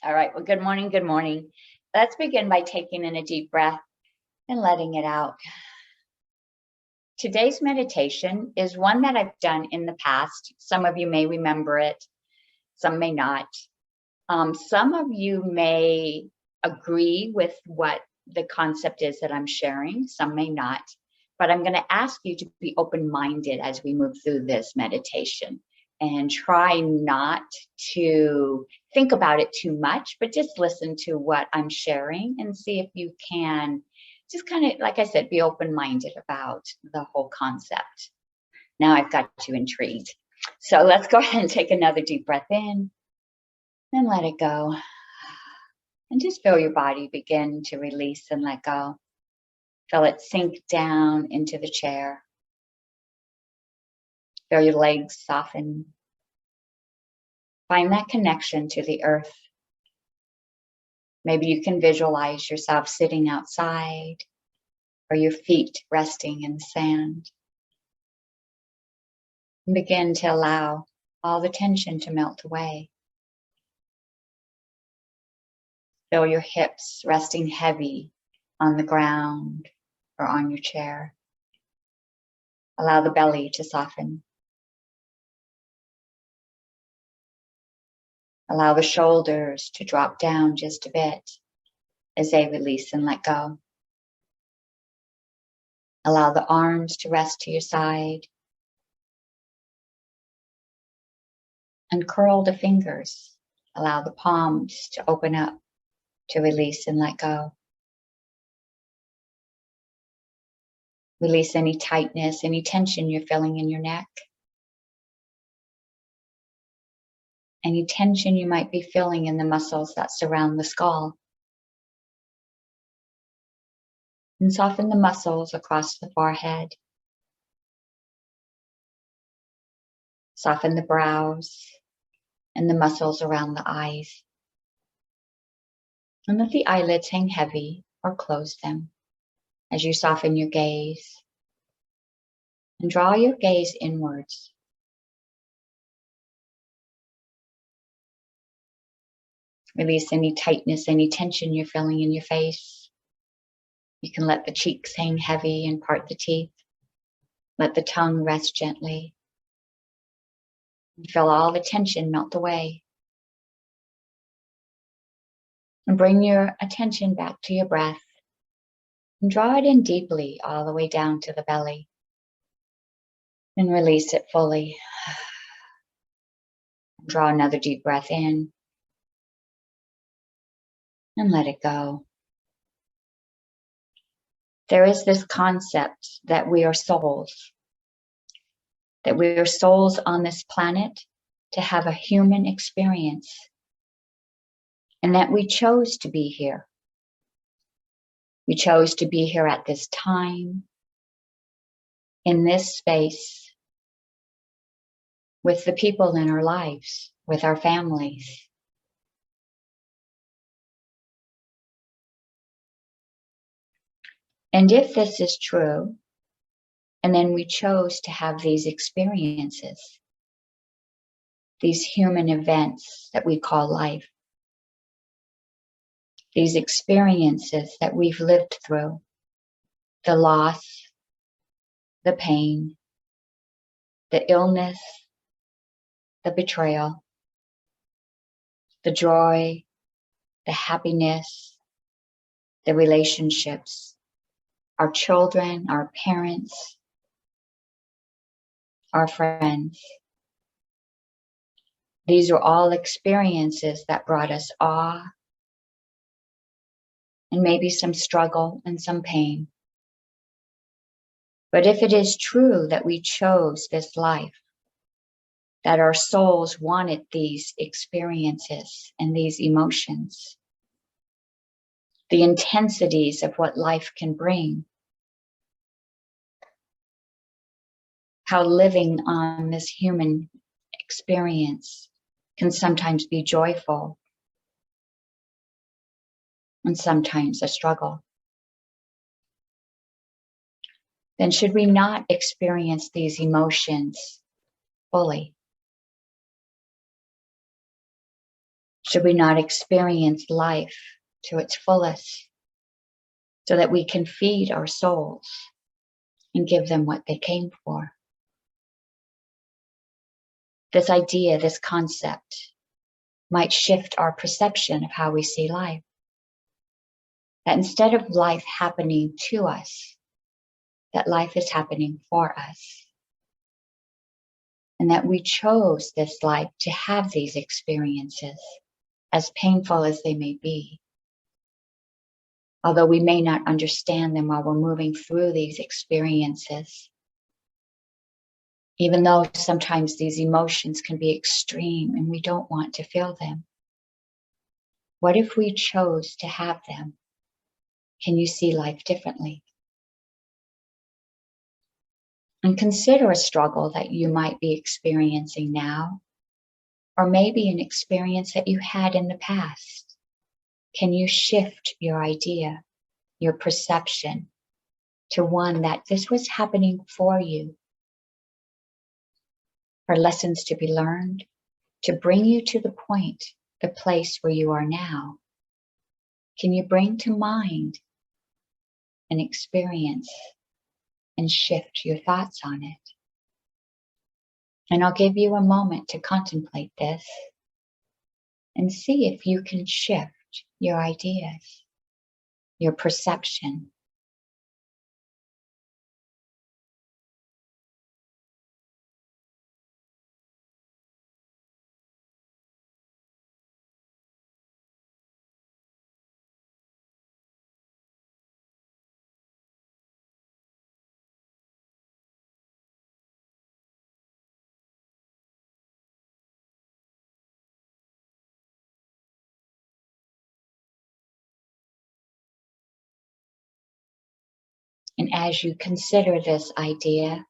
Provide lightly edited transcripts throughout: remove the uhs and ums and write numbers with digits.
All right. Well, good morning. Good morning. Let's begin by taking in a deep breath and letting it out. Today's meditation is one that I've done in the past. Some of you may remember it, some may not. Some of you may agree with what the concept is that I'm sharing, some may not. But I'm going to ask you to be open-minded as we move through this meditation and try not to think about it too much, but just listen to what I'm sharing and see if you can just kind of, like I said, be open-minded about the whole concept. Now I've got you intrigued. So let's go ahead and take another deep breath in and let it go. And just feel your body begin to release and let go. Feel it sink down into the chair. Feel your legs soften. Find that connection to the earth. Maybe you can visualize yourself sitting outside or your feet resting in the sand. And begin to allow all the tension to melt away. Feel your hips resting heavy on the ground or on your chair. Allow the belly to soften. Allow the shoulders to drop down just a bit as they release and let go. Allow the arms to rest to your side. And curl the fingers. Allow the palms to open up to release and let go. Release any tightness, any tension you're feeling in your neck. Any tension you might be feeling in the muscles that surround the skull. And soften the muscles across the forehead. Soften the brows and the muscles around the eyes. And let the eyelids hang heavy or close them as you soften your gaze. And draw your gaze inwards. Release any tightness, any tension you're feeling in your face. You can let the cheeks hang heavy and part the teeth. Let the tongue rest gently. And feel all the tension melt away. And bring your attention back to your breath. And draw it in deeply all the way down to the belly. And release it fully. Draw another deep breath in. And let it go. There is this concept that we are souls. That we are souls on this planet to have a human experience. And that we chose to be here. We chose to be here at this time, in this space, with the people in our lives, with our families. And if this is true, and then we chose to have these experiences, these human events that we call life, these experiences that we've lived through, the loss, the pain, the illness, the betrayal, the joy, the happiness, the relationships, our children, our parents, our friends. These are all experiences that brought us awe and maybe some struggle and some pain. But if it is true that we chose this life, that our souls wanted these experiences and these emotions, the intensities of what life can bring, how living on this human experience can sometimes be joyful and sometimes a struggle. Then should we not experience these emotions fully? Should we not experience life to its fullest so that we can feed our souls and give them what they came for? This idea, this concept, might shift our perception of how we see life. That instead of life happening to us, that life is happening for us. And that we chose this life to have these experiences, as painful as they may be. Although we may not understand them while we're moving through these experiences. Even though sometimes these emotions can be extreme and we don't want to feel them. What if we chose to have them? Can you see life differently? And consider a struggle that you might be experiencing now, or maybe an experience that you had in the past. Can you shift your idea, your perception, to one that this was happening for you, for lessons to be learned, to bring you to the point, the place where you are now? Can you bring to mind an experience and shift your thoughts on it? And I'll give you a moment to contemplate this and see if you can shift your ideas, your perception. And as you consider this idea,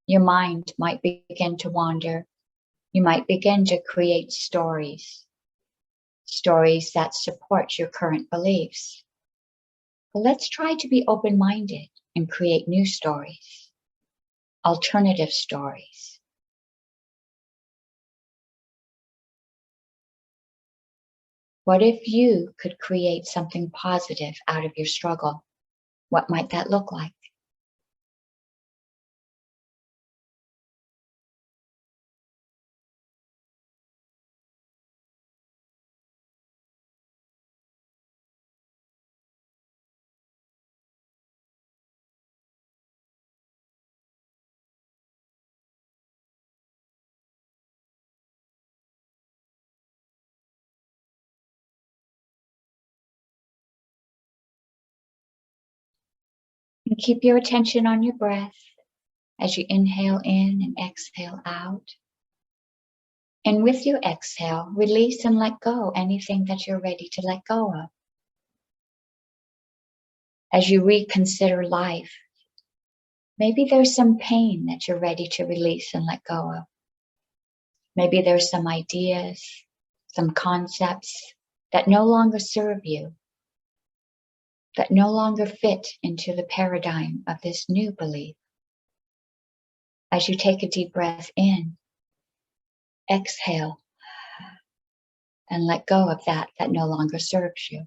your mind might begin to wander. You might begin to create stories that support your current beliefs. But let's try to be open-minded and create new stories, alternative stories. What if you could create something positive out of your struggle? What might that look like? And keep your attention on your breath as you inhale in and exhale out. And with your exhale, release and let go anything that you're ready to let go of. As you reconsider life, maybe there's some pain that you're ready to release and let go of. Maybe there's some ideas, some concepts that no longer serve you, that no longer fit into the paradigm of this new belief. As you take a deep breath in, exhale, and let go of that no longer serves you.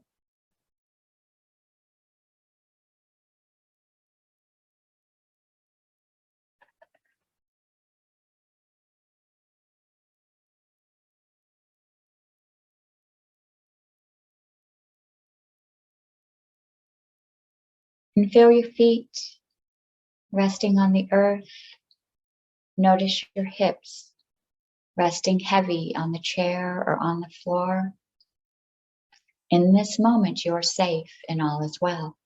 And feel your feet resting on the earth. Notice your hips resting heavy on the chair or on the floor. In this moment, you are safe and all is well.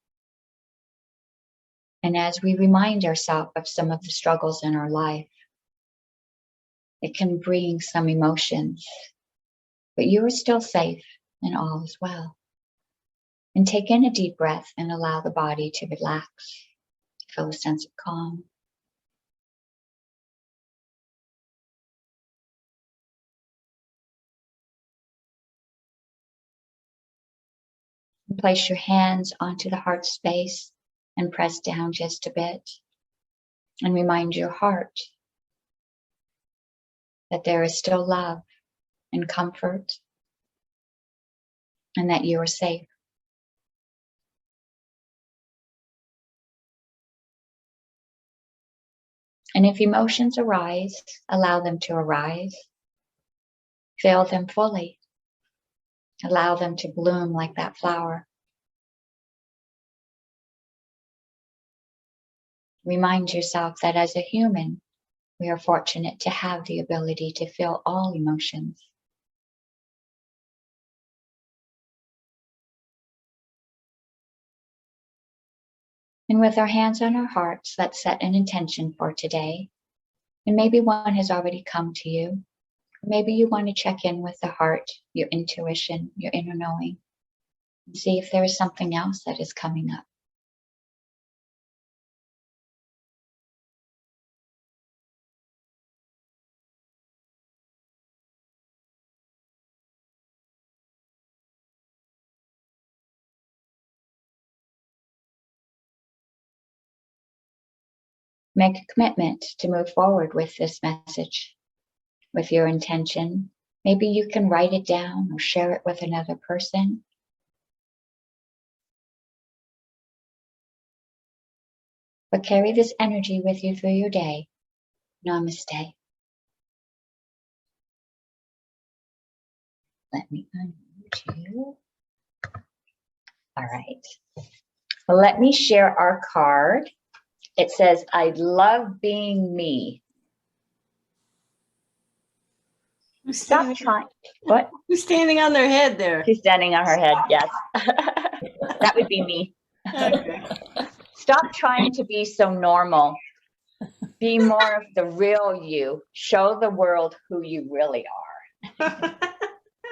And as we remind ourselves of some of the struggles in our life, it can bring some emotions, but you are still safe and all is well. And take in a deep breath and allow the body to relax, feel a sense of calm. And place your hands onto the heart space and press down just a bit. And remind your heart that there is still love and comfort and that you are safe. And if emotions arise, allow them to arise. Feel them fully. Allow them to bloom like that flower. Remind yourself that as a human, we are fortunate to have the ability to feel all emotions. And with our hands on our hearts, let's set an intention for today. And maybe one has already come to you. Maybe you want to check in with the heart, your intuition, your inner knowing, and see if there is something else that is coming up. Make a commitment to move forward with this message, with your intention. Maybe you can write it down or share it with another person. But carry this energy with you through your day. Namaste. Let me unmute you. All right. Well, let me share our card. It says, I love being me. Stop trying. What? Who's standing on their head there? She's standing on her head, yes. That would be me. Okay. Stop trying to be so normal. Be more of the real you. Show the world who you really are.